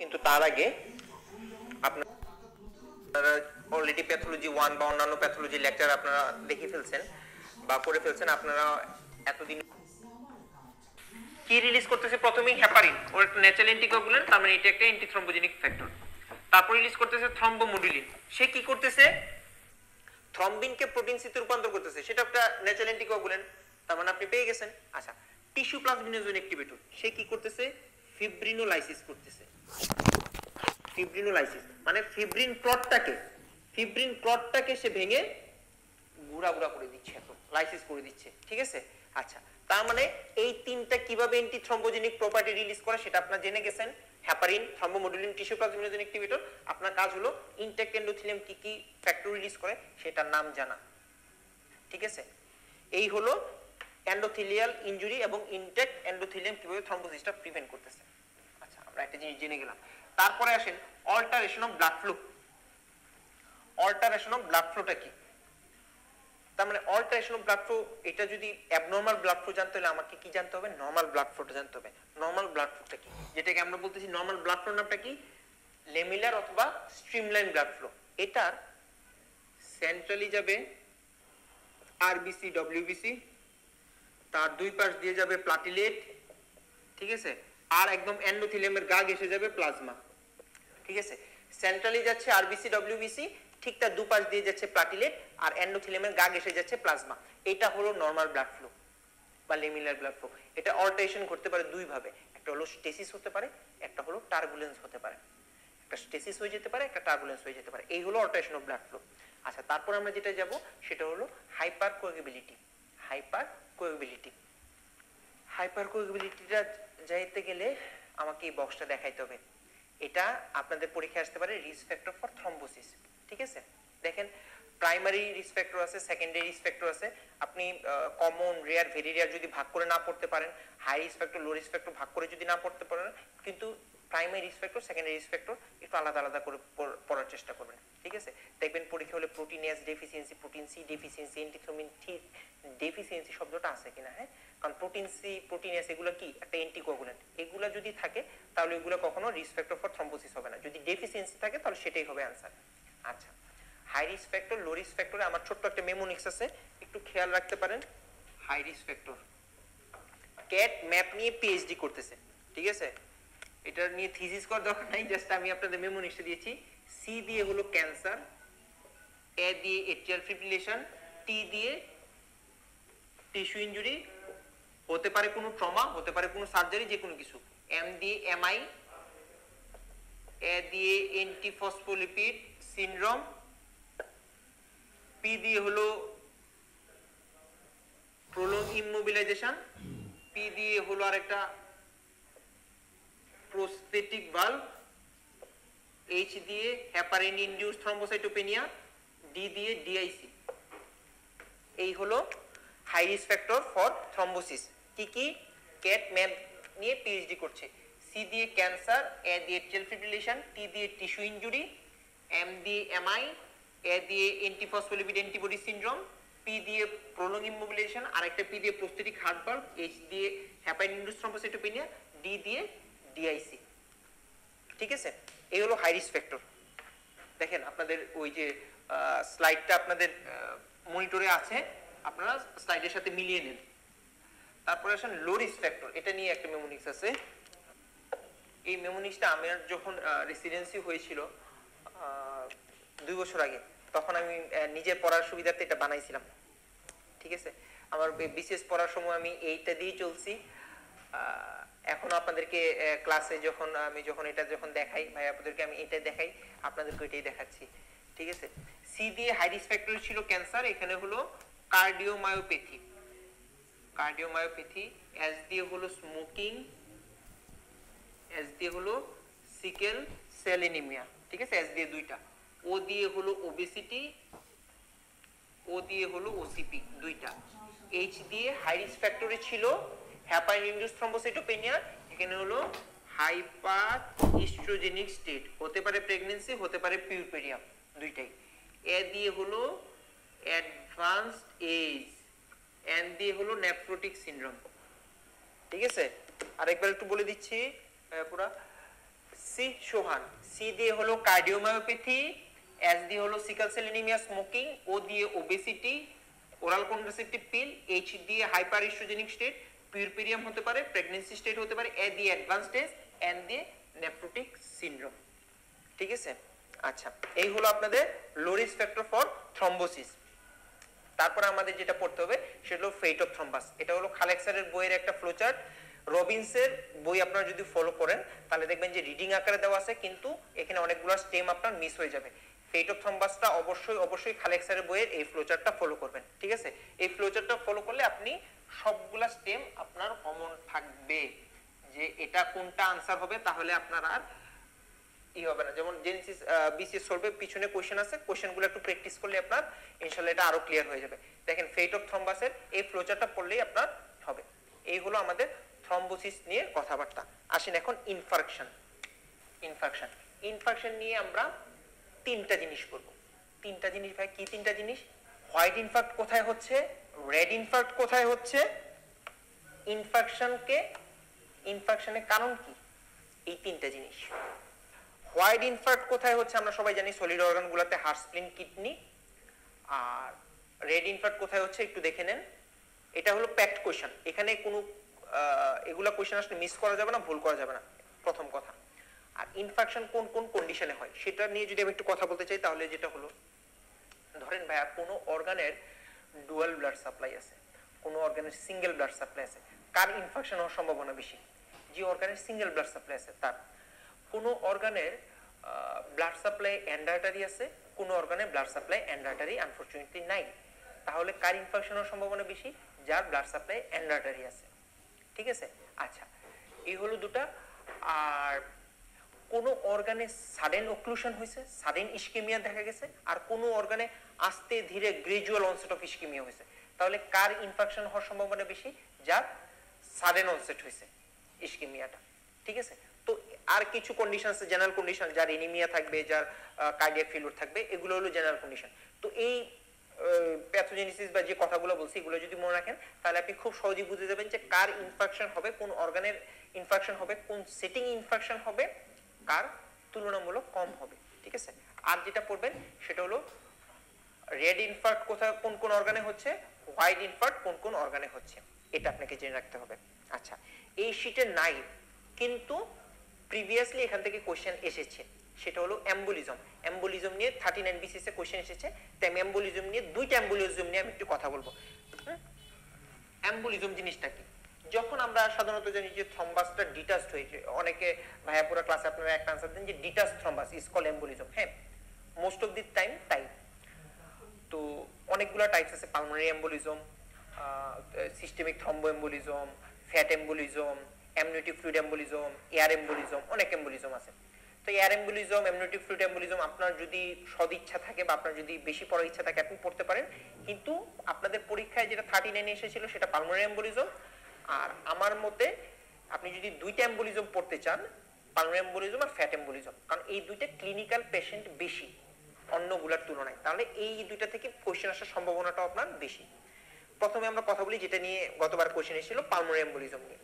কিন্তু তার আগে আপনারা অলরেডি প্যাথোলজি 1 বা অন্যান্য প্যাথোলজি লেকচার আপনারা দেখে ফেলছেন বা করে ফেলছেন। আপনারা এতদিন কি রিলিজ করতেছে? প্রথমেই হেপারিন, ওর একটা ন্যাচারাল অ্যান্টিকোয়াগুল্যান্ট, তার মানে এটা একটা অ্যান্টিথ্রম্বোজেনিক ফ্যাক্টর। তারপর রিলিজ করতেছে থ্রম্বোমোডুলিন। সে কি করতেছে? থ্রম্বিনকে প্রোটিন সিতে রূপান্তর করতেছে, সেটা একটা ন্যাচারাল অ্যান্টিকোয়াগুল্যান্ট, তার মানে আপনি পেয়ে গেছেন। আচ্ছা, টিস্যু প্লাজমিনোজেন অ্যাক্টিভেটর, সে কি করতেছে? ফিব্রিনোলাইসিস করতেছে। ফিব্রিনোলাইসিস মানে ফিব্রিন ক্লটটাকে সে ভেঙে গুঁড়া গুঁড়া করে দিচ্ছে, এখন লাইসিস করে দিচ্ছে। ঠিক আছে? আচ্ছা, তার মানে এই তিনটা কিভাবে অ্যান্টিথ্রম্বোজেনিক প্রপার্টি রিলিজ করে সেটা আপনারা জেনে গেছেন। Heparin, thrombomodulin, tissue plasminogen activator. আপনার কাজ হলো ইনট্যাক্ট এন্ডোথেলিয়াম কি কি ফ্যাক্টর রিলিজ করে সেটার নাম জানা। ঠিক আছে? এই হলো এন্ডোথেলিয়াল ইনজুরি এবং ইনট্যাক্ট এন্ডোথেলিয়াম কিভাবে থ্রম্বোসিসটা প্রিভেন্ট করতেছে। আচ্ছা, আমরা একটা জিনিস জেনে গেলাম। তারপরে আসেন alteration of blood flow. Alteration of blood ফ্লোটা কি? তার মানে অল্টারেশন অফ ব্লাড ফ্লো, এটা যদি অ্যাবনরমাল ব্লাড ফ্লো জানতে হলে আমাকে কি জানতে হবে? নরমাল ব্লাড ফ্লোটা জানতে হবে। নরমাল ব্লাড ফ্লোটা কি, যেটাকে আমরা বলতেছি নরমাল ব্লাড ফ্লো, নামটা কি? লেমিলার অথবা স্ট্রিমলাইন ব্লাড ফ্লো। এটার সেন্ট্রালি যাবে আরবিসি, ডব্লিউবিসি, তার দুই পাশ দিয়ে যাবে প্লাটিলেট, ঠিক আছে, আর একদম এন্ডোথেলিয়ামের গা ঘেঁষে যাবে প্লাজমা। ঠিক আছে? সেন্ট্রালি যাচ্ছে আরবিসি, ডব্লিউবিসি, ঠিক তার দুপাশ দিয়ে যাচ্ছে প্লাটিলেট, আর এন্ডোথেলিয়ামের গা ঘেঁষে যাচ্ছে প্লাজমা। এটা হলো নরমাল ব্লাড ফ্লো বা লেমিলার ব্লাড ফ্লো। এটা অল্টারেশন করতে পারে দুই ভাবে, একটা হলো স্টেসিস হতে পারে, একটা হলো টার্বুলেন্স হতে পারে। একটা স্টেসিস হয়ে যেতে পারে, একটা টার্বুলেন্স হয়ে যেতে পারে। এই হলো অল্টারেশন অফ ব্লাড ফ্লো। আচ্ছা, তারপর আমরা যেটা যাব সেটা হলো হাইপার কোয়াগুবিলিটি। হাইপার কোয়াগুবিলিটি, হাইপার কোয়াগুবিলিটিটা যাইতে গেলে আমাকে এই বক্সটা দেখাইতে হবে। এটা আপনাদের পরীক্ষায় আসতে পারে রিস্ক ফ্যাক্টর ফর থ্রম্বোসিস। ঠিক আছে? দেখেন, প্রাইমারি রিস্ক ফ্যাক্টর আছে, সেকেন্ডারি রিস্ক ফ্যাক্টর আছে। আপনি কমন, রেয়ার, ভেরি রেয়ার যদি ভাগ করে না পড়তে পারেন, high risk factor, low risk factor ভাগ করে যদি না পড়তে পারেন, কিন্তু primary risk factor, secondary risk factor একটু আলাদা আলাদা করে পড়ার চেষ্টা করবেন। ঠিক আছে? দেখবেন পরীক্ষা হলে protein S deficiency, protein C deficiency, antithrombin T deficiency শব্দটা আছে কিনা। হ্যাঁ, কারণ প্রোটিন সি, প্রোটিন এস এগুলো কি একটা অ্যান্টিকোয়াগুল্যান্ট। এগুলো যদি থাকে তাহলে এগুলো কখনো রিস্ক ফ্যাক্টর ফর থ্রম্বোসিস হবে না। যদি ডেফিসিয়েন্সি থাকে তাহলে সেটাই হবে आंसर। আচ্ছা, high risk factor, low risk ফ্যাক্টরে আমার ছোট্ট একটা মেমোনিক্স আছে, একটু খেয়াল রাখতে পারেন। High risk factor, cat map নিয়ে পিএইচডি করতেছে। ঠিক আছে? এটা নিয়ে থিসিস করার দরকার নাই, জাস্ট আমি আপনাদের মেমোনিক্সটা দিয়েছি। সি দিয়ে হলো ক্যান্সার, এ দিয়ে এট্রিয়াল ফিব্রিলেশন, টি দিয়ে টিস্যু ইনজুরি, হতে পারে কোনো ট্রমা, হতে পারে কোনো সার্জারি, যে কোনো কিছু। এম দিয়ে এমআই, এ দিয়ে অ্যান্টিফসফোলিপিড সিনড্রোম, পি দিয়ে হলো প্রলং ইমোবিলাইজেশন, পি দিয়ে হলো আরেকটা প্রোস্থেটিক ভালভ, এইচ দিয়ে হেপারিন ইনডিউসড থ্রম্বোসাইটোপেনিয়া, ডি দিয়ে ডিআইসি। এই হলো high risk factor for thrombosis. কি কি? ক্যাট ম্যাপ নিয়ে পিএইচডি করছে। সি দিয়ে ক্যান্সার, এ দিয়ে এট্রিয়াল ফিব্রিলেশন, টি দিয়ে টিস্যু ইনজুরি, এম দিয়ে এমআই, এ দিয়ে অ্যান্টিফসফোলিপিড অ্যান্টিবডি সিনড্রোম, পি দিয়ে প্রলং ইমোবিলাইজেশন, আরেকটা পি দিয়ে প্রোস্থেটিক হার্ট ভালভ, এইচ দিয়ে হেপারিন ইনডিউসড থ্রম্বোসাইটোপেনিয়া, ডি দিয়ে ডিআইসি। ঠিক আছে? এই হলো হাই রিস্ক ফ্যাক্টর। দেখেন আপনাদের ওই যে স্লাইডটা আপনাদের মনিটরে আছে, আপনারা স্লাইডের সাথে মিলিয়ে নেন। তারপরে আসেন লো রিস্ক ফ্যাক্টর, এটা নিয়ে একটা মেমোনিক্স আছে। এই মেমোনিক্সটা আমার যখন রেসিডেন্সি হয়েছিল 2 বছর আগে, তখন আমি নিজের পড়ার সুবিধার্থে এটা বানাইছিলাম। ঠিক আছে? আমার বিসিএস পড়ার সময় আমি এইটা দিয়ে চলছি। এখন আপনাদেরকে ক্লাসে যখন এটা দেখাই, ভাই আপনাদেরকে আমি এটা দেখাই, আপনাদেরকে এটাই দেখাচ্ছি। ঠিক আছে? সি দিয়ে হাই রিস্ক ফ্যাক্টর ছিল ক্যান্সার, এখানে হলো কার্ডিওমায়োপ্যাথি, কার্ডিওমায়োপ্যাথি। এস দিয়ে হলো স্মোকিং, এস দিয়ে হলো সিকেল সেল অ্যানিমিয়া। ঠিক আছে? এস দিয়ে দুইটা। ও দিয়ে হলো ওবেসিটি, ও দিয়ে হলো ওসিপি, দুইটা। এইচ দিয়ে হাই রিস্ক ফ্যাক্টরে ছিল হেপারিন ইনডিউসড থ্রম্বোসাইটোপেনিয়া, এখানে হলো হাইপার ইস্ট্রোজেনিক স্টেট, হতে পারে প্রেগন্যান্সি, হতে পারে পিউরপেরিয়া, দুইটাই। এ দিয়ে হলো অ্যাডভান্সড এজ, এন দিয়ে হলো নেফ্রোটিক সিনড্রোম। ঠিক আছে? আরেকবার একটু বলে দিচ্ছি পুরা। সি সোহান, সি দিয়ে হলো কার্ডিওমায়োপ্যাথি, এস দিয়ে হলো সিকল সেল অ্যানিমিয়া স্মোকিং, ও দিয়ে obesity, oral contraceptive pill, H দিয়ে হাইপার ইস্ট্রোজেনিক স্টেট, পিউরপেরিয়াম হতে পারে, প্রেগন্যান্সি স্টেট হতে পারে, এ দিয়ে অ্যাডভান্স স্টেজ, এন দিয়ে নেফ্রোটিক সিনড্রোম। ঠিক আছে, আচ্ছা এই হলো আপনাদের লো রিস্ক ফ্যাক্টর ফর থ্রম্বোসিস। তারপরে আমাদের যেটা পড়তে হবে সেটা হলো ফেট অফ থ্রম্বাস। এটা হলো খালেক স্যারের বইয়ের একটা ফ্লোচার্ট। রবিনসের বই আপনারা যদি ফলো করেন তাহলে দেখবেন যে রিডিং আকারে দেওয়া আছে, কিন্তু এখানে অনেকগুলো স্টেম আপনার মিস হয়ে যাবে। ফেট অফ থ্রম্বাসটা অবশ্যই খালেক স্যারের বইয়ের এই ফ্লোচার্টটা ফলো করবেন। ঠিক আছে, এই ফ্লোচার্টটা ফলো করলে আপনি সবগুলা স্টেম আপনার কমন থাকবে, যে এটা কোনটা আনসার হবে, তাহলে আপনার আর হবে না। যেমন জেনেসিস বিসিএস সলভে পিছনে কোশ্চেন আছে, কোশ্চেনগুলো একটু প্র্যাকটিস করলে আপনার ইনশাআল্লাহ এটা আরো ক্লিয়ার হয়ে যাবে। দেখেন ফেট অফ থ্রম্বাসের এই ফ্লোচার্টটা পড়লেই আপনার হবে। এই হলো আমাদের থ্রম্বোসিস নিয়ে কথাবার্তা। আসেন এখন ইনফার্কশন। ইনফার্কশন নিয়ে আমরা তিনটা জিনিস করব। তিনটা জিনিস ভাই, কি তিনটা জিনিস? হোয়াইট ইনফার্ক্ট কোথায় হচ্ছে, রেড ইনফার্ক্ট কোথায় হচ্ছে, ইনফার্কশনের কারণ কি, এই তিনটা জিনিস। হোয়াইট ইনফার্ক্ট কোথায় হচ্ছে আমরা সবাই জানি, সলিড অর্গান গুলাতে, হার্ট, স্প্লিন, কিডনি। আর রেড ইনফার্ক্ট কোথায় হচ্ছে একটু দেখে নেন। এটা হলো প্যাক্ট কোশ্চেন, এখানে কোনো এগুলা কোশ্চেন আসলে মিস করা যাবে না, ভুল করা যাবে না, প্রথম কথা। আর ইনফেকশন কোন কোন কন্ডিশনে হয় সেটা নিয়ে যদি আমি একটু কথা বলতে চাই, তাহলে যেটা হলো, ধরেন ভাইয়া কোনো অর্গানের ডুয়াল ব্লাড সাপ্লাই আছে, কোনো অর্গানের সিঙ্গেল ব্লাড সাপ্লাই আছে, কার ইনফেকশন হওয়ার সম্ভাবনা বেশি? যে অর্গানের সিঙ্গেল ব্লাড সাপ্লাই আছে তার। কোনো অর্গানের ব্লাড সাপ্লাই এন্ডার্টারি আছে, কোনো অর্গানের ব্লাড সাপ্লাই এন্ডার্টারি আনফরচুনেটলি নাই, তাহলে কার ইনফেকশন হওয়ার সম্ভাবনা বেশি? যার ব্লাড সাপ্লাই এন্ডার্টারি আছে। ঠিক আছে, আচ্ছা এই হলো দুটা। আর কোনো অর্গানে সাডেন অক্লুশন হয়েছে, সাডেন ইস্কেমিয়া দেখা গেছে, আর কোনো অর্গানে আস্তে ধীরে গ্রাজুয়াল অনসেট অফ ইস্কেমিয়া হয়েছে, তাহলে কার ইনফেকশন হওয়ার সম্ভাবনা বেশি? যার সাডেন অনসেট হয়েছে ইস্কেমিয়াটা। ঠিক আছে, তো আর কিছু কন্ডিশন আছে, জেনারেল কন্ডিশন, যার এনিমিয়া থাকবে, যার কার্ডিয়াক ফেলিউর থাকবে, এগুলো হলো জেনারেল কন্ডিশন। তো এই প্যাথোজেনেসিস বা যে কথাগুলো বলছি এগুলো যদি মনে রাখেন তাহলে আপনি খুব সহজেই বুঝে যাবেন যে কার ইনফেকশন হবে, কোন অর্গানের ইনফেকশন হবে, কোন সেটিং ইনফেকশন হবে, কার তুলনামূলক কম হবে। ঠিক আছে, আর যেটা পড়বেন সেটা হলো রেড ইনফার্ক্ট কোথায় কোন কোন অর্গানে হচ্ছে, হোয়াইট ইনফার্ক্ট কোন কোন অর্গানে হচ্ছে, এটা আপনাকে জেনে রাখতে হবে। আচ্ছা এই শীটে নাই, কিন্তু প্রিভিয়াসলি এখান থেকে কোশ্চেন এসেছে, সেটা হলো এম্বোলিজম। এম্বোলিজম নিয়ে 39 বিসিএস এ কোশ্চেন এসেছে, তাই আমি এম্বোলিজম নিয়ে দুইটা এম্বোলিজম নিয়ে আমি একটু কথা বলবো। এম্বোলিজম জিনিসটা কি? যখন আমরা সাধারণত জানি যে থ্রম্বাসটা ডিটাচড হয়েছে, অনেকে ভাইয়া পুরো ক্লাসে আপনারা একটা আনসার দেন যে detach thrombus is called embolism. হ্যাঁ, মোস্ট অফ দি টাইম তাই। তো অনেকগুলো টাইপস আছে, pulmonary embolism, systemic thrombo embolism, fat embolism, amniotic fluid embolism, air embolism, অনেক এম্বোলিজম আছে। তো air embolism, amniotic fluid embolism আপনার যদি সদিচ্ছা থাকে বা আপনার যদি বেশি পড়ার ইচ্ছা থাকে আপনি পড়তে পারেন, কিন্তু আপনাদের পরীক্ষায় যেটা 39 এসেছিল সেটা পালমোনারি এম্বোলিজম। আর আমার মতে আপনি যদি দুইটা এম্বোলিজম পড়তে চান, পালমোনারি এম্বোলিজম আর ফ্যাট এম্বোলিজম, কারণ এই দুইটা ক্লিনিক্যাল পেশেন্ট বেশি অন্যগুলোর তুলনায়, তাহলে এই দুইটা থেকে কোশ্চেন আসার সম্ভাবনাটা আপনার বেশি। প্রথমে আমরা কথা বলি যেটা নিয়ে গতবার কোশ্চেন এসেছিল, পালমোনারি এম্বোলিজম নিয়ে।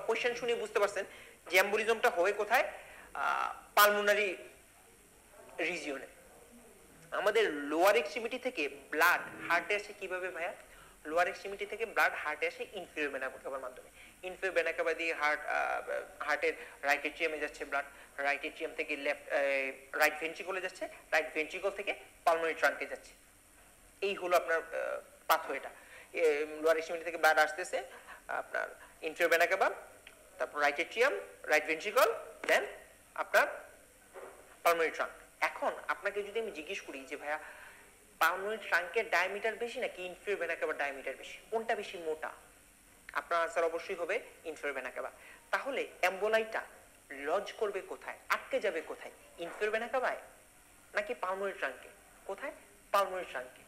কোশ্চেন শুনে বুঝতে পারছেন যে এম্বোলিজমটা হয় কোথায়? পালমোনারি রিজিয়নে। আমাদের লোয়ার এক্সট্রিমিটি থেকে ব্লাড হার্টে আসে কিভাবে ভাইয়া? লোয়ার এক্সট্রিমিটি থেকে ব্লাড হার্টে আসে ইনফিরিয়র ভেনা কাভার মাধ্যমে। ইনফিরিয়র ভেনা কাভা দিয়ে হার্টের রাইট এট্রিয়ামে যাচ্ছে ব্লাড, রাইট এট্রিয়াম থেকে রাইট ভেন্ট্রিকলে যাচ্ছে, রাইট ভেন্ট্রিকল থেকে পালমোনারি ট্রাঙ্কে যাচ্ছে। এই হলো আপনার পাথওয়েটা। লোয়ার এক্সট্রিমিটি থেকে ব্লাড আসতেছে আপনার ইনফিরিয়র ভেনা কাভা, তারপর রাইট এট্রিয়াম, রাইট ভেন্ট্রিকল, দেন আপনার পালমোনারি ট্রাঙ্ক। এখন আপনাকে যদি আমি জিজ্ঞেস করি যে ভাইয়া পালমোনারি ট্রাঙ্কের ডায়ামিটার বেশি নাকি ইনফিরিয়র ভেনা কাভার ডায়ামিটার বেশি, কোনটা বেশি মোটা? আপনার আনসার অবশ্যই হবে ইনফিরিয়র ভেনা কাভা। তাহলে এম্বোলাইটা লজ করবে কোথায়, আটকে যাবে কোথায়? ইনফিরিয়র ভেনা কাভায় নাকি পালমোনারি ট্রাঙ্কে? কোথায়? পালমোনারি ট্রাঙ্কে।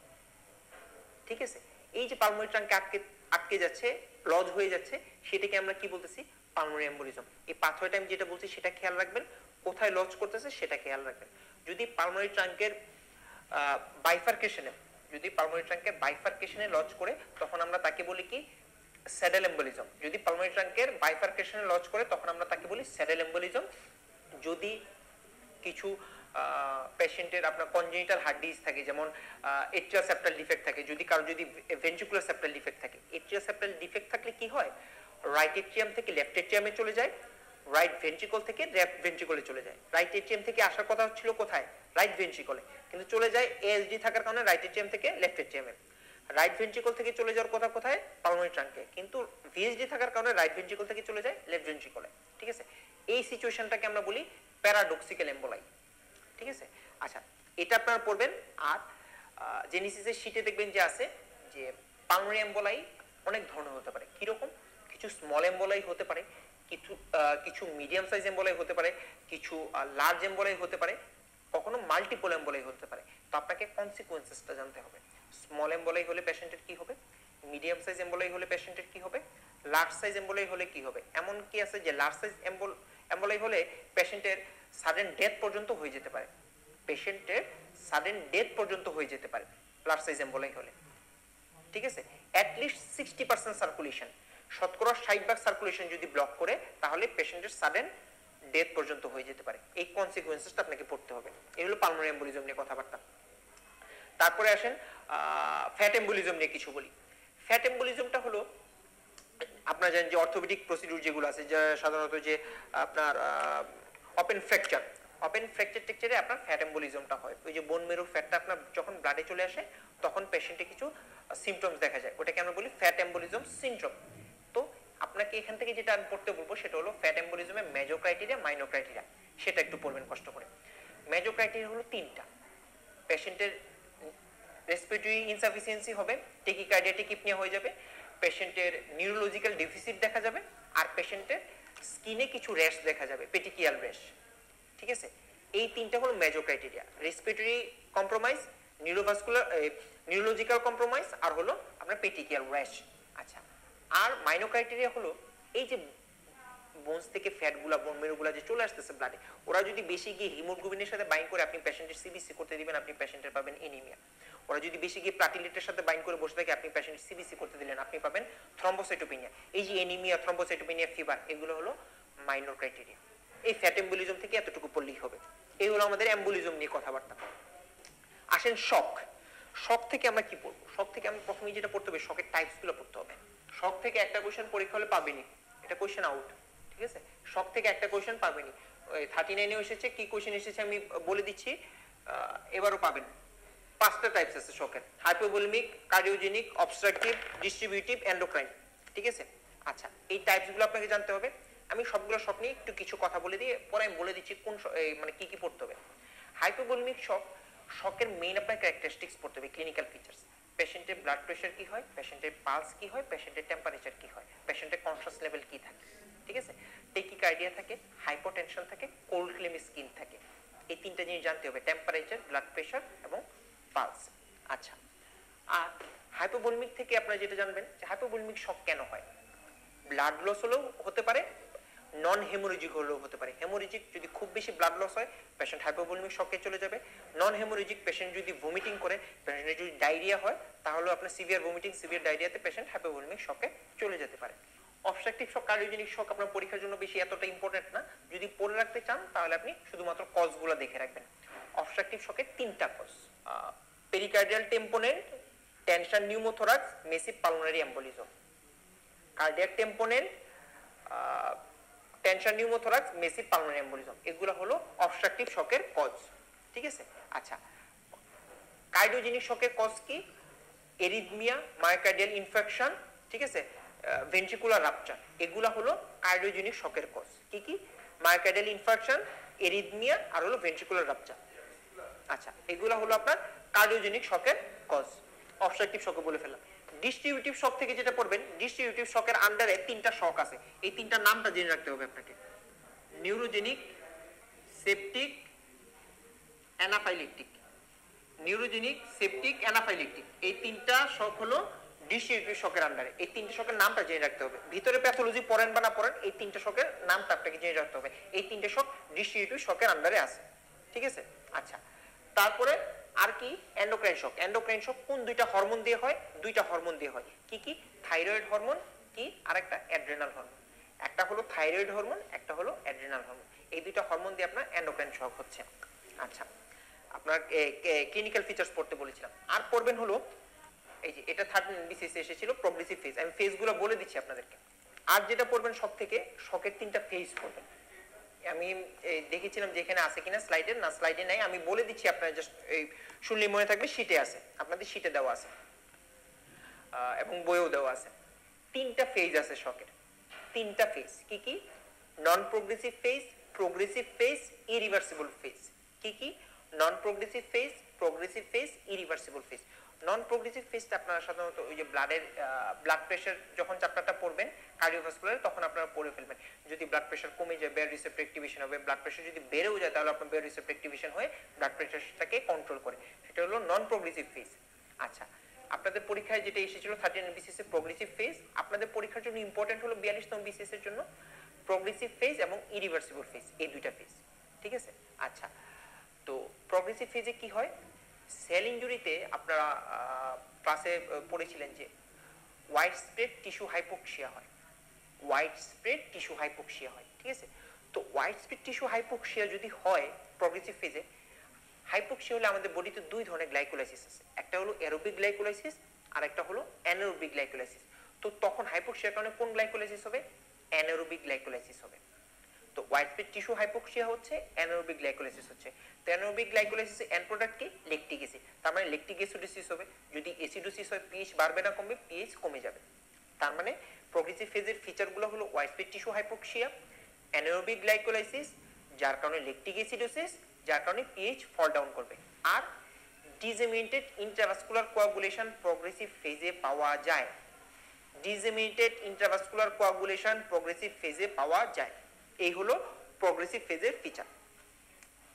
ঠিক আছে, এই যে পালমোনারি ট্রাঙ্কে আটকে যাচ্ছে, লজ হয়ে যাচ্ছে, সেটাকে আমরা কি বলতেছি? Pulmonary embolism. এই পাথওয়েটা আমি যেটা বলছি সেটা খেয়াল রাখবেন, কোথায় লজ করতেছে সেটা খেয়াল রাখবেন। যদি পালমোনারি ট্রাঙ্কের বাইফার্কেশনে, যদি পালমোনারি ট্রাঙ্কের বাইফার্কেশনে লজ করে, তখন আমরা তাকে বলি কি? Saddle embolism. যদি পালমোনারি ট্রাঙ্কের বাইফার্কেশনে লজ করে তখন আমরা তাকে বলি স্যাডেল এম্বোলিজম। যদি কিছু পেশেন্টের আপনার কনজেনিটাল হার্ট ডিজিজ থাকে, যেমন এট্রিয়াল সেপ্টাল ডিফেক্ট থাকে, যদি কারো যদি ভেন্ট্রিকুলার সেপ্টাল ডিফেক্ট থাকে, এট্রিয়াল সেপ্টাল ডিফেক্ট থাকলে কি হয়, রাইট এট্রিয়াম থেকে লেফট এট্রিয়ামে চলে যায়, রাইট ভেন্ট্রিকল থেকে লেফট ভেন্ট্রিকলে চলে যায়। রাইট এট্রিয়াম থেকে আসার কথা ছিল কোথায়, রাইট ভেন্ট্রিকলে, কিন্তু চলে যায় এএসডি থাকার কারণে রাইট এট্রিয়াম থেকে লেফট এট্রিয়ামে। রাইট ভেন্ট্রিকল থেকে চলে যাওয়ার কথা কোথায়, পালমোনারি ট্রাঙ্কে, কিন্তু ভিএসডি থাকার কারণে রাইট ভেন্ট্রিকল থেকে চলে যায় লেফট ভেন্ট্রিকলে। ঠিক আছে, এই সিচুয়েশনটাকে আমরা বলি প্যারাডক্সিক্যাল এম্বোলাই। ঠিক আছে, আচ্ছা এটা আপনারা পড়বেন। আর জেনেসিসের শীটে দেখবেন যে আছে যে পালমোনারি এম্বোলাই অনেক ধরনের হতে পারে। কিরকম, কিছু স্মল এম্বোলাই হতে পারে, কিছু মিডিয়াম সাইজ এম্বোলাই হতে পারে, কিছু লার্জ এম্বোলাই হতে পারে, কখনো মাল্টিপল এম্বোলাই হতে পারে। তো আপনাকে কনসিকুয়েন্সেসটা জানতে হবে। স্মল এম্বোলাই হলে পেশেন্টের কি হবে, মিডিয়াম সাইজ এম্বোলাই হলে পেশেন্টের কি হবে, লার্জ সাইজ এম্বোলাই হলে কি হবে। এমন কি আছে যে লার্জ সাইজ এম্বোলাই হলে পেশেন্টের সাডেন ডেথ পর্যন্ত হয়ে যেতে পারে, পেশেন্টের সাডেন ডেথ পর্যন্ত হয়ে যেতে পারে লার্জ সাইজ এম্বোলাই হলে। ঠিক আছে, অ্যাট লিস্ট 60% সার্কুলেশন, শতকরা 60% সার্কুলেশন যদি ব্লক করে তাহলে পেশেন্টের সাডেন ডেথ পর্যন্ত হয়ে যেতে পারে। এই কনসিকুয়েন্সেসটা আপনাকে পড়তে হবে। এই হলো পালমোনারি এম্বোলিজম নিয়ে কথাবার্তা। তারপরে আসেন ফ্যাট এম্বোলিজম নিয়ে কিছু বলি। ফ্যাট এম্বোলিজমটা হলো আপনারা জানেন যে অর্থোপেডিক প্রসিডিউর যেগুলো আছে, যে সাধারণত যে আপনার ওপেন ফ্র্যাকচার টেকচারে আপনার ফ্যাট এম্বোলিজমটা হয়। ওই যে বোন মেরু ফ্যাটটা আপনার যখন ব্লাডে চলে আসে তখন পেশেন্টে কিছু সিমটমস দেখা যায়, ওটাকে আমরা বলি ফ্যাট এম্বোলিজম সিনড্রোম। তো আপনাকে এখান থেকে যেটা আমি পড়তে বলবো সেটা হলো ফ্যাট এম্বোলিজমের মেজর ক্রাইটেরিয়া, মাইনর ক্রাইটেরিয়া, সেটা একটু পড়বেন কষ্ট করে। মেজর ক্রাইটেরিয়া হলো তিনটা। পেশেন্টের রেসপিরেটরি ইনসাফিসিয়েন্সি হবে, টেকিকার্ডিয়া টেকিপনিয়া হয়ে যাবে, পেশেন্টের নিউরোলজিক্যাল ডেফিসিট দেখা যাবে, আর পেশেন্টের স্কিনে কিছু র্যাশ দেখা যাবে, পেটিকিয়াল র্যাশ। ঠিক আছে, এই তিনটা হলো major criteria, respiratory compromise, neurological compromise, আর হলো আপনার পেটিকিয়াল র্যাশ। আচ্ছা, আর মাইনর ক্রাইটেরিয়া হলো এই যে বোনস থেকে ফ্যাটগুলা, বোন মেরুগুলা যে চলে আসতেছে ব্লাডে, ওরা যদি বেশি গিয়ে হিমোগ্লোবিনের সাথে বাইন্ড করে আপনি পেশেন্টের সিবিসি করতে দিবেন, আপনি পেশেন্টের পাবেন এনিমিয়া। ওরা যদি বেশি গিয়ে প্লাটিলেটের সাথে বাইন্ড করে বসে থাকে, আপনি পেশেন্টের সিবিসি করতে দিলেন, আপনি পাবেন থ্রম্বোসাইটোপেনিয়া। এই যে এনিমিয়া, থ্রম্বোসাইটোপেনিয়া, ফিভার, এগুলো হলো মাইনর ক্রাইটেরিয়া। এই ফ্যাট এম্বোলিজম থেকে এতটুকু পড়লেই হবে। এই হলো আমাদের এম্বোলিজম নিয়ে কথাবার্তা। আসেন শক। শক থেকে আমরা কি পড়বো? শক থেকে আমি প্রথমেই যেটা পড়তে হবে, শকের টাইপস গুলো পড়তে হবে। শক থেকে একটা কোশ্চেন পরীক্ষা হলে পাবেনি, এটা কোশ্চেন আউট। ঠিক আছে, শক থেকে একটা কোশ্চেন পাবেনি। 39 এসেছে, কি কোশ্চেন এসেছে আমি বলে দিচ্ছি, এবারও পাবেন। 5টা টাইপস আছে শকের: hypovolaemic, cardiogenic, obstructive, distributive, endocrine. ঠিক আছে, আচ্ছা এই টাইপস গুলো আপনাকে জানতে হবে। আমি সবগুলো শক নিয়ে একটু কিছু কথা বলে দিয়ে পরে আমি বলে দিচ্ছি কোন মানে কি কি পড়তে হবে। হাইপোভলিমিক শক, শকের মেইন আপনার ক্যারেক্টারিস্টিক্স পড়তে হবে, ক্লিনিক্যাল ফিচার্স। পেশেন্টের ব্লাড প্রেশার কি হয়, পেশেন্টের পালস কি হয়, পেশেন্টের টেম্পারেচার কি হয়, পেশেন্টের কনশাস লেভেল কি থাকে। ঠিক আছে, টেকিকার্ডিয়া থাকে, হাইপোটেনশন থাকে, কোল্ড ক্লেম স্কিন থাকে। এই তিনটা জিনিস জানতে হবে, টেম্পারেচার, ব্লাড প্রেশার এবং পালস। আচ্ছা, আর হাইপোভলিমিক থেকে আপনারা যেটা জানবেন যে হাইপোভলিমিক শক কেন হয়। ব্লাড লস হলেও হতে পারে, নন হেমোরেজিক হলেও হতে পারে। হেমোরেজিক যদি খুব বেশি ব্লাড লস হয় পেশেন্ট হাইপোভলিমিক শকে চলে যাবে। নন হেমোরেজিক পেশেন্ট যদি ভমিটিং করে, পেশেন্টের যদি ডায়রিয়া হয়, তাহলে আপনার সিভিয়ার ভমিটিং, সিভিয়ার ডায়রিয়াতে পেশেন্ট হাইপোভলিমিক শকে চলে যেতে পারে। অবস্ট্রাকটিভ শক, কার্ডিওজেনিক শক আপনার পরীক্ষার জন্য বেশি এতটা ইম্পর্টেন্ট না, যদি পড়ে রাখতে চান তাহলে আপনি শুধুমাত্র কজগুলো দেখে রাখবেন। অবস্ট্রাকটিভ শকের 3টা cause: pericardial tamponade, tension pneumothorax, massive pulmonary embolism. Cardiac tamponade, tension pneumothorax, massive pulmonary embolism, এগুলো হলো অবস্ট্রাকটিভ শকের কজ। ঠিক আছে, আচ্ছা কার্ডিওজেনিক শকের কজ কি? এরিথমিয়া, মায়োকার্ডিয়াল ইনফেকশন, ঠিক আছে, ভেন্ট্রিকুলার রাপচার, এগুলা হলো কার্ডিওজেনিক শকের কজ। কি কি? মায়োকার্ডিয়াল ইনফেকশন, এরিথমিয়া, আর হলো ভেন্ট্রিকুলার রাপচার। আচ্ছা, এগুলা হলো আপনার কার্ডিওজেনিক শকের কজ। অবস্ট্রাকটিভ শকে বলে ফেললাম। ডিস্ট্রিবিউটিভ শক থেকে যেটা পড়বেন, ডিস্ট্রিবিউটিভ শকের আন্ডারে 3টা শক আছে, এই 3টার নামটা জেনে রাখতে হবে আপনাকে: neurogenic, septic, anaphylactic. Neurogenic, septic, anaphylactic, এই 3টা শক হলো ডিস্ট্রিবিউটিভ শকের আন্ডারে। এই 3টে শকের নামটা জেনে রাখতে হবে। ভিতরে প্যাথোলজি পড়েন বা না পড়েন, এই 3টে শকের নামটা আপনাকে জেনে রাখতে হবে। এই 3টে শক ডিস্ট্রিবিউটিভ শকের আন্ডারে আছে। ঠিক আছে, আচ্ছা তারপরে আর কি? এন্ডোক্রাইন শক। এন্ডোক্রাইন শক কোন 2টা হরমোন দিয়ে হয়? 2টা হরমোন দিয়ে হয়। কি কি? থাইরয়েড হরমোন, কি কি আরেকটা অ্যাড্রেনাল হরমোন, একটা হলো থাইরয়েড হরমোন, একটা হলো অ্যাড্রেনাল হরমোন। এই দুইটা হরমোন দিয়ে আপনার এন্ডোক্রাইন শক হচ্ছে। আচ্ছা, আপনার ক্লিনিক্যাল ফিচার্স পড়তে বলেছিলাম। আর পড়বেন হলো এই যে এটা থার্ড বিসিএস এসেছিল প্রগ্রেসিভ ফেজ, আমি ফেজগুলো বলে দিচ্ছি আপনাদেরকে। আর যেটা পড়বেন সব থেকে শকের 3টা ফেজ পড়বেন। আমি দেখেছিলাম যে এখানে আছে কিনা স্লাইডে, না স্লাইডে নাই, আমি বলে দিচ্ছি আপনারা জাস্ট এই শুনলে মনে থাকবে, শীটে আছে, আপনাদের শীটে দেওয়া আছে এবং বইও দেওয়া আছে। 3টা ফেজ আছে শকের, 3টা ফেজ। কি কি? Non progressive phase, progressive phase, irreversible phase. কি কি? Non progressive phase, progressive phase, irreversible phase. Non progressive ফেজটা আপনারা সাধারণত ওই যে ব্লাড প্রেশার যখন চ্যাপ্টারটা পড়বেন কার্ডিওভাস্কুলার, তখন আপনারা পড়ে ফেলবেন। যদি ব্লাড প্রেশার কমে যায় বেয়ার রিসেপ্টর অ্যাক্টিভেশন হবে, ব্লাড প্রেশার যদি বেড়েও যায় তাহলে আপনার বেয়ার রিসেপ্টর অ্যাক্টিভেশন হয়ে ব্লাড প্রেশারটাকে কন্ট্রোল করে, সেটা হলো নন প্রোগ্রেসিভ ফেজ। আচ্ছা, আপনাদের পরীক্ষায় যেটা এসেছিল 39 বিসিএস এর প্রোগ্রেসিভ ফেজ, আপনাদের পরীক্ষার জন্য ইম্পর্টেন্ট হলো 42তম বিসিএস এর জন্য প্রোগ্রেসিভ ফেজ এবং ইরিভার্সিবল ফেজ, এই দুইটা ফেজ। ঠিক আছে? আচ্ছা, তো প্রোগ্রেসিভ ফেজে কি হয়? সেল ইনজুরিতে আপনারা ক্লাসে পড়েছিলেন যে ওয়াইড স্প্রেড টিস্যু হাইপোক্সিয়া হয়, ওয়াইড স্প্রেড টিস্যু হাইপোক্সিয়া হয়। ঠিক আছে? তো ওয়াইড স্প্রেড টিস্যু হাইপোক্সিয়া যদি হয় প্রোগ্রেসিভ ফেজে, হাইপোক্সিয়া হলে আমাদের বডিতে দুই ধরনের গ্লাইকোলাইসিস আছে, একটা হলো অ্যারোবিক গ্লাইকোলাইসিস আর একটা হলো অ্যানারোবিক গ্লাইকোলাইসিস। তো তখন হাইপোক্সিয়ার কারণে কোন গ্লাইকোলাইসিস হবে? অ্যানারোবিক গ্লাইকোলাইসিস হবে। তো ওয়াইড স্প্রেড টিস্যু হাইপোক্সিয়া হচ্ছে, অ্যানারোবিক গ্লাইকোলাইসিস হচ্ছে। তো অ্যানারোবিক গ্লাইকোলাইসিসের এন্ড প্রোডাক্ট কি? Lactic acid. তার মানে ল্যাকটিক অ্যাসিডোসিস হবে। যদি অ্যাসিডোসিস হয় পিএইচ বাড়বে না কমবে? পিএইচ কমে যাবে। তার মানে প্রোগ্রেসিভ ফেজের ফিচারগুলো হলো wide spread tissue hypoxia, anaerobic glycolysis যার কারণে ল্যাকটিক অ্যাসিডোসিস যার কারণে পিএইচ ফল ডাউন করবে, আর ডিসেমিনেটেড ইন্ট্রাভাস্কুলার কোয়াগুলেশন প্রোগ্রেসিভ ফেজে পাওয়া যায়। ডিসেমিনেটেড ইন্ট্রাভাস্কুলার কোয়াগুলেশন প্রোগ্রেসিভ ফেজে পাওয়া যায়। এই হলো প্রোগ্রেসিভ ফেজের ফিচার।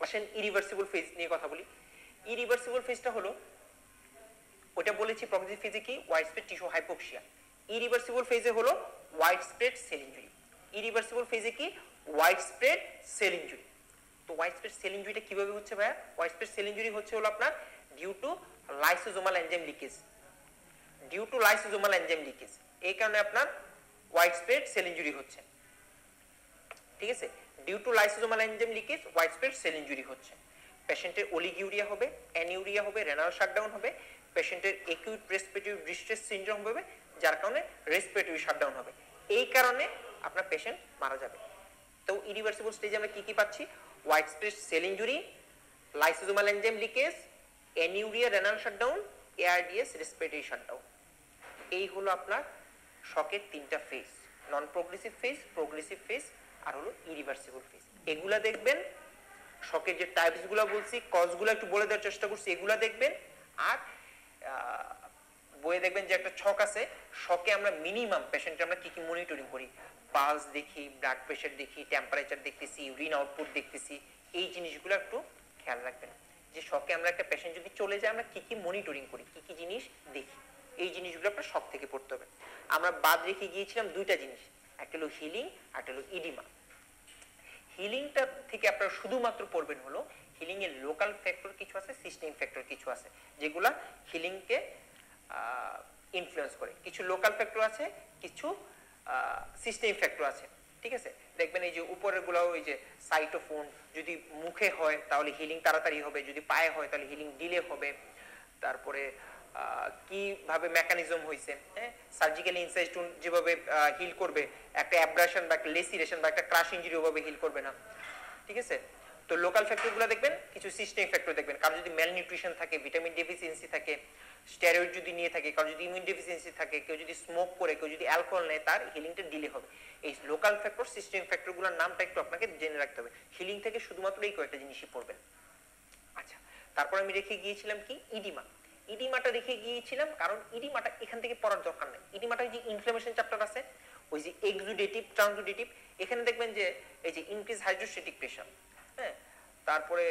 আসেন ইরিভার্সিবল ফেজ নিয়ে কথা বলি। ইরিভার্সিবল ফেজটা হলো, ওটা বলেছি প্রোগ্রেসিভ ফেজে কি? Wide spread tissue hypoxia. Irreversible ফেজে হলো wide spread cell injury. Irreversible ফেজে কি? Wide spread cell injury. তো ওয়াইড স্প্রেড সেল ইনজুরিটা কিভাবে হচ্ছে ভাইয়া? ওয়াইড স্প্রেড সেল ইনজুরি হচ্ছে হলো আপনার due to lysosomal enzyme leakage. Due to lysosomal enzyme leakage, এই কারণে আপনার ওয়াইড স্প্রেড সেল ইনজুরি হচ্ছে। ঠিক আছে? Due to lysosomal enzyme leakage wide spread cell injury হচ্ছে। পেশেন্টের ওলিগিউরিয়া হবে, অ্যানিউরিয়া হবে, রেনাল শাটডাউন হবে, পেশেন্টের একিউট রেসপিরেটরি ডিস্ট্রেস সিনড্রোম হবে যার কারণে রেসপিরেটরি শাটডাউন হবে। এই কারণে আপনার পেশেন্ট মারা যাবে। তো ইরিভার্সিবল স্টেজে আমরা কি কি পাচ্ছি? Wide spread cell injury, lysosomal enzyme leakage, anuria, renal shutdown, ARDS, respiratory shutdown. এই হলো আপনার শকের 3টা ফেজ, non progressive phase, progressive phase আর হলো ইরিভার্সিবল ফেজ। এগুলা দেখবেন। শকের যে টাইপস গুলা বলছি, কজগুলো একটু বলে দেওয়ার চেষ্টা করছি, এগুলা দেখবেন। আর বইয়ে দেখবেন যে একটা ছক আছে, শকে আমরা মিনিমাম পেশেন্টের আমরা কি কি মনিটরিং করি, পালস দেখি, ব্লাড প্রেশার দেখি, টেম্পারেচার দেখতেছি, ইউরিন আউটপুট দেখতেছি, এই জিনিসগুলো একটু খেয়াল রাখবেন যে শকে আমরা একটা পেশেন্ট যদি চলে যায় আমরা কি কি মনিটরিং করি, কি কি জিনিস দেখি, এই জিনিসগুলো আপনার শক থেকে পড়তে হবে। আমরা বাদ রেখে গিয়েছিলাম দুইটা জিনিস, একটা হলো হিলিং আর একটা হলো ইডিমা। হিলিংটা থেকে আপনারা শুধুমাত্র পড়বেন হলো হিলিং এর লোকাল ফ্যাক্টর কিছু আছে, সিস্টেম ফ্যাক্টর কিছু আছে যেগুলা হিলিং কে ইনফ্লুয়েন্স করে। কিছু লোকাল ফ্যাক্টর আছে, কিছু সিস্টেম ফ্যাক্টর আছে। ঠিক আছে? দেখবেন এই যে উপরের গুলো, ওই যে সাইটোফোন যদি মুখে হয় তাহলে হিলিং তাড়াতাড়ি হবে, যদি পায়ে হয় তাহলে হিলিং ডিলে হবে। তারপরে কিভাবে মেকানিজম হয়েছে, হ্যাঁ, সার্জিক্যালি ইনসাইজন যেভাবে হিল করবে, একটা অ্যাব্রাশন বা একটা লেসিরেশন বা একটা ক্রাশ ইনজুরি ওভাবে হিল করবে না। ঠিক আছে? তো লোকাল ফ্যাক্টরগুলো দেখবেন, কিছু সিস্টেম ফ্যাক্টর দেখবেন। কারো যদি ম্যাল নিউট্রিশন থাকে, ভিটামিন ডেফিসিয়েন্সি থাকে, স্টেরয়েড যদি নিয়ে থাকে, কারো যদি ইমিউন ডেফিসিয়েন্সি থাকে, কেউ যদি স্মোক করে, কেউ যদি অ্যালকোহল নেয়, তার হিলিংটা ডিলে হবে। এই লোকাল ফ্যাক্টর, সিস্টেম ফ্যাক্টরগুলোর নামটা একটু আপনাকে জেনে রাখতে হবে। হিলিং থেকে শুধুমাত্র এই কয়েকটা জিনিসই পড়বেন। আচ্ছা, তারপর আমি রেখে গিয়েছিলাম কি? ইডিমা। ইডিমাটা রেখে গিয়েছিলাম কারণ ইডিমাটা এখান থেকে পড়ার দরকার নেই। ইডিমাটা যে ইনফ্লামেশন চ্যাপ্টার আছে, ওই যে এক্সুডেটিভ, ট্রান্সুডেটিভ, এখানে দেখবেন যে এই যে ইনক্রিজ হাইড্রোস্ট্যাটিক প্রেশার, হ্যাঁ, তারপরে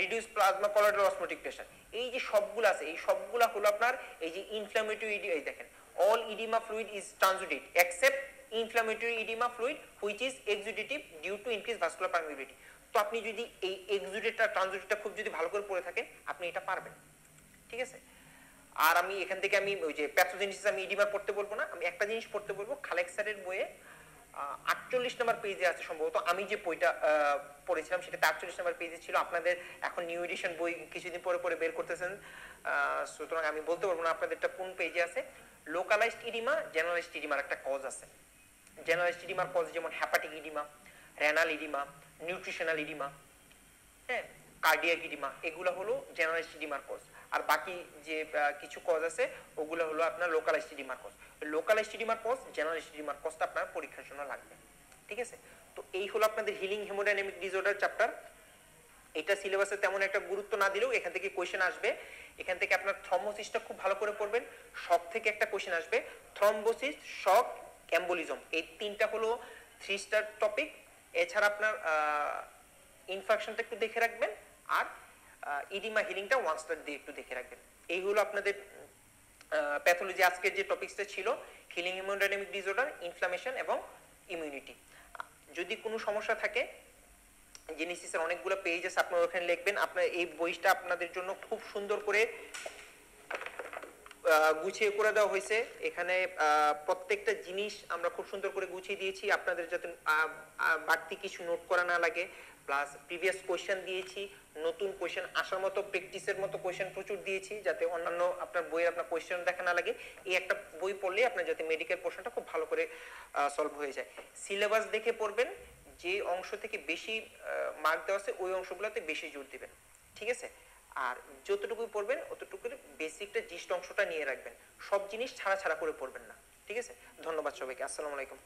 reduce plasma collateral osmotic pressure, এই যে সবগুলো আছে, এই সবগুলা হলো আপনার এই যে ইনফ্লামেটরি। এই দেখেন, all oedema fluid is transudate except inflammatory oedema fluid which is exudative due to increase vascular permeability. তো আপনি যদি এই এক্সুডেটটা, ট্রান্সুডেটটা খুব যদি ভালো করে পড়ে থাকেন, আপনি এটা পারবেন। ঠিক আছে? আর আমি এখান থেকে আমি ওই যে প্যাথোজেনেসিস আমি ইডিমার পড়তে বলবো না, আমি একটা জিনিস পড়তে বলবো, খালেক স্যারের বইয়ে 48 নম্বর পেজে আছে সম্ভবত, আমি যে বইটা পড়েছিলাম সেটাতে 48 নম্বর পেজে ছিল। আপনাদের এখন নিউ এডিশন বই কিছুদিন পরে পরে বের করতেছেন, সুতরাং আমি বলতে পারবো না আপনাদেরটা কোন পেজে আছে। লোকালাইজড ইডিমা, জেনারেলাইজড ইডিমার একটা কজ আছে। জেনারেলাইজড ইডিমার কজ যেমন hepatic oedema, renal oedema, nutritional oedema, হ্যাঁ, কার্ডিয়াক ইডিমা, এগুলো হলো জেনারেলাইজড ইডিমার কজ। আর বাকি যে কিছু কজ আছে ওগুলো হলো আপনার লোকালাইজড ইডিমার কজ। লোকালাইজড ইডিমার কজ, জেনারেলাইজড ইডিমার কজটা আপনার পরীক্ষার জন্য লাগবে, ঠিক আছে? তো এই হলো আপনাদের হিলিং হেমোডাইনামিক ডিসঅর্ডার চ্যাপ্টার। এটা সিলেবাসে তেমন একটা গুরুত্ব না দিলেও এখান থেকে কোয়েশ্চেন আসবে। এখান থেকে আপনার থ্রম্বোসিসটা খুব ভালো করে পড়বেন, শক থেকে একটা কোয়েশ্চেন আসবে, থ্রম্বোসিস, শক, এম্বোলিজম, এই তিনটা হলো 3 স্টার টপিক। এছাড়া আপনার ইনফেকশনটা একটু দেখে রাখবেন, আর ইডিমা হিলিংটা 1 স্টার দিয়ে একটু দেখে রাখবেন। এই হলো আপনাদের প্যাথোলজি আজকের যে টপিকসটা ছিল, হিলিং হেমোডাইনামিক ডিসঅর্ডার, ইনফ্লামেশন এবং ইমিউনিটি। যদি কোনো সমস্যা থাকে, জেনেসিসের অনেকগুলো পেজ আছে, আপনারা ওখানে লিখবেন। আপনার এই বইটা আপনাদের জন্য খুব সুন্দর করে গুছিয়ে করে দেওয়া হয়েছে। এখানে প্রত্যেকটা জিনিস আমরা খুব সুন্দর করে গুছিয়ে দিয়েছি, আপনাদের যাতে বাড়তি কিছু নোট করা না লাগে। প্লাস প্রিভিয়াস কোয়েশ্চেন দিয়েছি, নতুন কোয়েশ্চেন আসার মতো প্র্যাকটিসের মতো কোয়েশ্চেন প্রচুর দিয়েছি, যাতে অন্যান্য আপনার বইয়ে আপনার কোয়েশ্চেন দেখা না লাগে। এই একটা বই পড়লে আপনার যাতে মেডিকেল পোর্শনটা খুব ভালো করে সলভ হয়ে যায়। সিলেবাস দেখে পড়বেন, যে অংশ থেকে বেশি মার্ক দেওয়া আছে ওই অংশগুলোতে বেশি জোর দিবেন, ঠিক আছে? আর যতটুকুই পড়বেন অতটুকুর বেসিকটা জিস্ট অংশটা নিয়ে রাখবেন, সব জিনিস ছাড়া ছাড়া করে পড়বেন না, ঠিক আছে? ধন্যবাদ সবাইকে, আসসালামু আলাইকুম।